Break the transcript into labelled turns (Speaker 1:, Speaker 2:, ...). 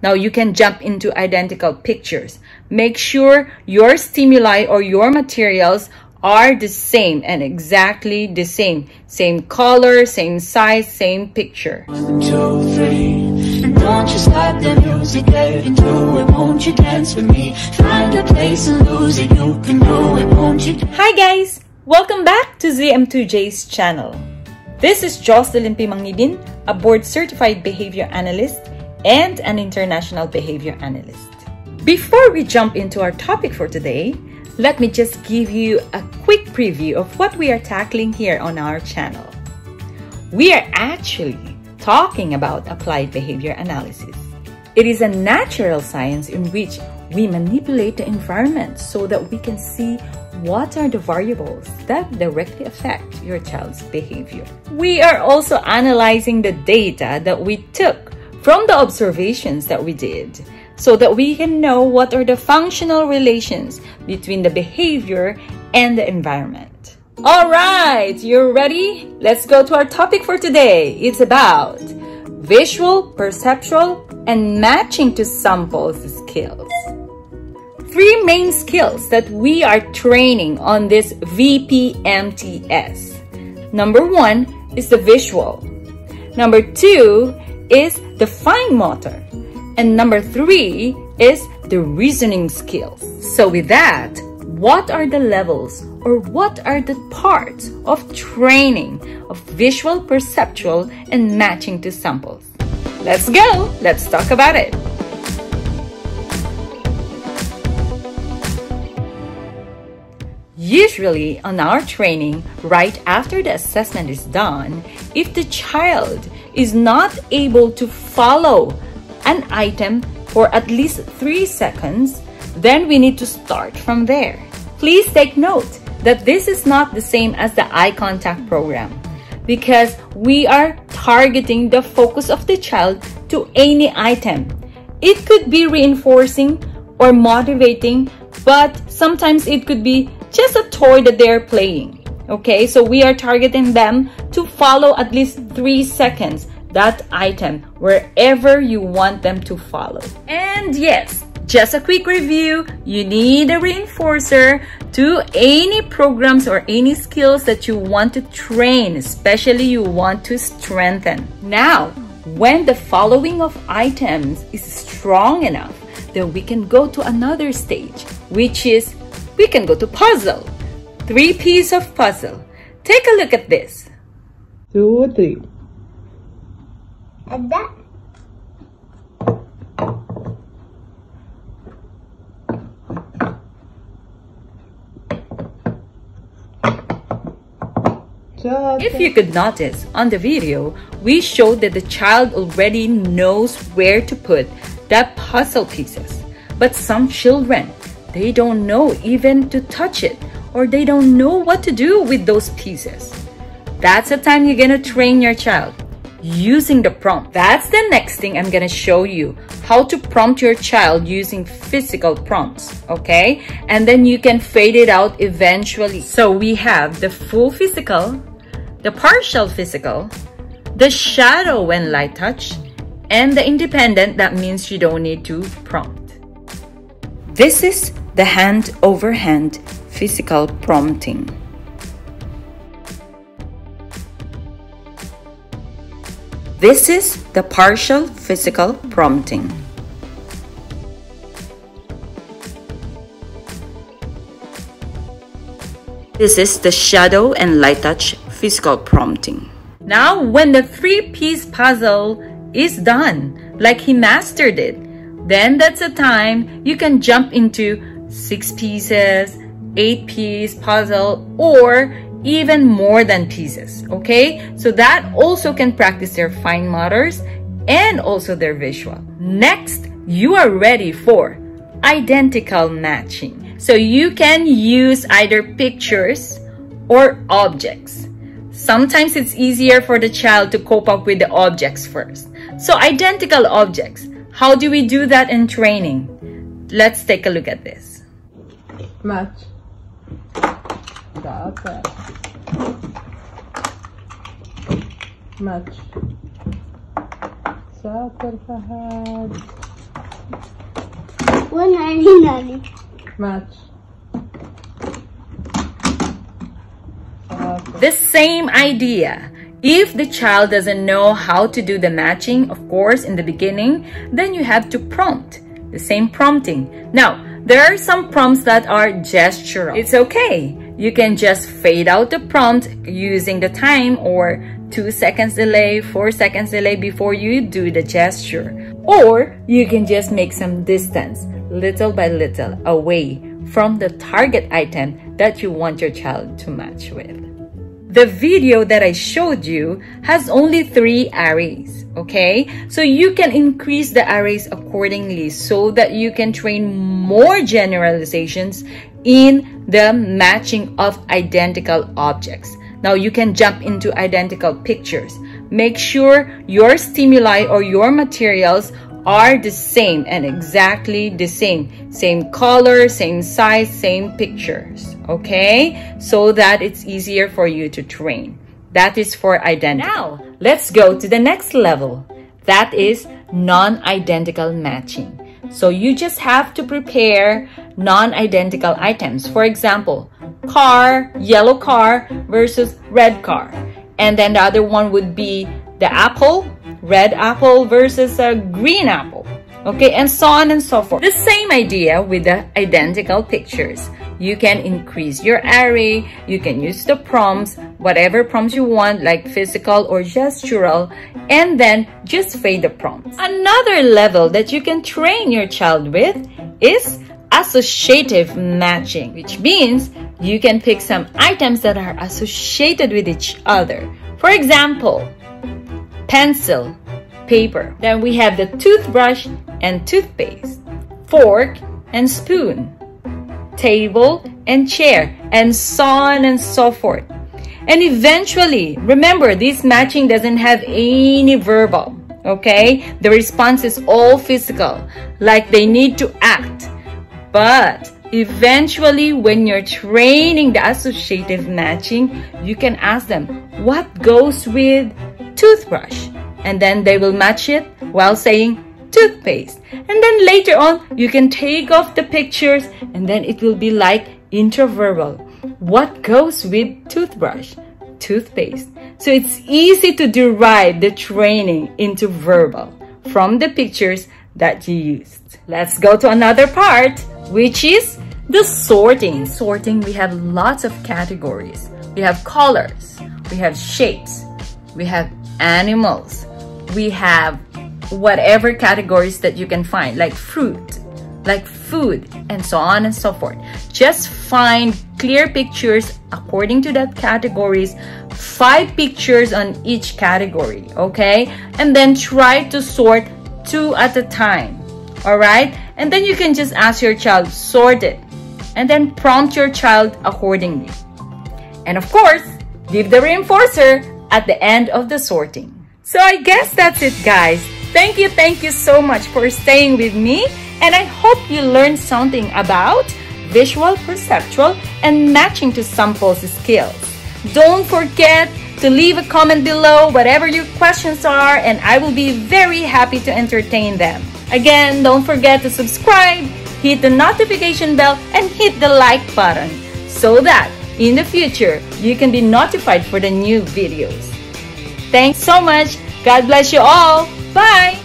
Speaker 1: Now you can jump into identical pictures. Make sure your stimuli or your materials are the same and exactly the same. Same color, same size, same picture.
Speaker 2: 1, 2, 3. And don't you stop the music, get into it, won't you dance with me? Find a place and lose it, you can do it, won't you?
Speaker 1: Hi guys! Welcome back to ZM2J's channel. This is Jocelyn P. Mangibin, a board-certified behavior analyst and an international behavior analyst. Before we jump into our topic for today, let me just give you a quick preview of what we are tackling here on our channel. We are actually talking about applied behavior analysis. It is a natural science in which we manipulate the environment so that we can see what are the variables that directly affect your child's behavior. We are also analyzing the data that we took from the observations that we did so that we can know what are the functional relations between the behavior and the environment. All right, you're ready? Let's go to our topic for today. It's about visual, perceptual, and matching to samples skills. 3 main skills that we are training on this VPMTS. Number 1 is the visual. Number 2 is the fine motor. And number 3 is the reasoning skills. So with that, what are the levels or what are the parts of training of visual, perceptual, and matching to samples? Let's go! Let's talk about it. Usually on our training, right after the assessment is done, if the child is not able to follow an item for at least 3 seconds, then we need to start from there. Please take note that this is not the same as the eye contact program because we are targeting the focus of the child to any item. It could be reinforcing or motivating, but sometimes it could be just a toy that they're playing. Okay, so we are targeting them to follow at least 3 seconds that item wherever you want them to follow. And yes, just a quick review, you need a reinforcer to any programs or any skills that you want to train, especially you want to strengthen. Now, when the following of items is strong enough, then we can go to another stage, which is we can go to puzzle. 3 pieces of puzzle. Take a look at this.
Speaker 3: 2, 3.
Speaker 4: And that.
Speaker 1: If you could notice on the video, we showed that the child already knows where to put the puzzle pieces. But some children, they don't know even to touch it, or they don't know what to do with those pieces. That's the time you're gonna train your child using the prompt. That's the next thing I'm gonna show you, how to prompt your child using physical prompts, okay? And then you can fade it out eventually. So we have the full physical, the partial physical, the shadow when light touch, and the independent, that means you don't need to prompt. This is the hand over hand physical prompting. This is the partial physical prompting. This is the shadow and light touch physical prompting. Now, when the 3-piece puzzle is done, like he mastered it, then that's the time you can jump into 6 pieces, 8-piece puzzle, or even more than pieces, okay? So that also can practice their fine motors and also their visual. Next, you are ready for identical matching. So you can use either pictures or objects. Sometimes it's easier for the child to cope up with the objects first. So identical objects, how do we do that in training? Let's take a look at this.
Speaker 3: Match. Dapat. Match. Sa terhad. Match.
Speaker 1: The same idea. If the child doesn't know how to do the matching, of course, in the beginning, then you have to prompt. The same prompting. Now, there are some prompts that are gestural. It's okay. You can just fade out the prompt using the time or 2 seconds delay, 4 seconds delay before you do the gesture. Or you can just make some distance, little by little, away from the target item that you want your child to match with. The video that I showed you has only 3 arrays, okay? So you can increase the arrays accordingly so that you can train more generalizations in the matching of identical objects. Now you can jump into identical pictures. Make sure your stimuli or your materials are the same and exactly the same. Same color, same size, same pictures. Okay? So that it's easier for you to train. That is for identical. Now, let's go to the next level. That is non-identical matching. So you just have to prepare non-identical items. For example, car, yellow car versus red car. And then the other one would be the apple, red apple versus a green apple. Okay, and so on and so forth. The same idea with the identical pictures. You can increase your array, you can use the prompts, whatever prompts you want, like physical or gestural, and then just fade the prompts. Another level that you can train your child with is associative matching, which means you can pick some items that are associated with each other. For example, pencil, paper. Then we have the toothbrush and toothpaste, fork and spoon, table and chair, and so on and so forth. And eventually, remember, this matching doesn't have any verbal, okay? The response is all physical, like they need to act. But eventually, when you're training the associative matching, you can ask them, what goes with toothbrush? And then they will match it while saying toothpaste. And then later on, you can take off the pictures and then it will be like intraverbal. What goes with toothbrush? Toothpaste. So it's easy to derive the training into verbal from the pictures that you used. Let's go to another part, which is the sorting. Sorting, we have lots of categories. We have colors, we have shapes, we have animals, we have whatever categories that you can find, like fruit, like food, and so on and so forth. Just find clear pictures according to that categories, 5 pictures on each category, okay? And then try to sort 2 at a time, all right? And then you can just ask your child, sort it, and then prompt your child accordingly. And of course, give the reinforcer at the end of the sorting. So I guess that's it, guys. Thank you so much for staying with me, and I hope you learned something about visual, perceptual, and matching to samples skills. Don't forget to leave a comment below whatever your questions are, and I will be very happy to entertain them. Again, don't forget to subscribe, hit the notification bell, and hit the like button so that in the future you can be notified for the new videos. Thanks so much. God bless you all. Bye!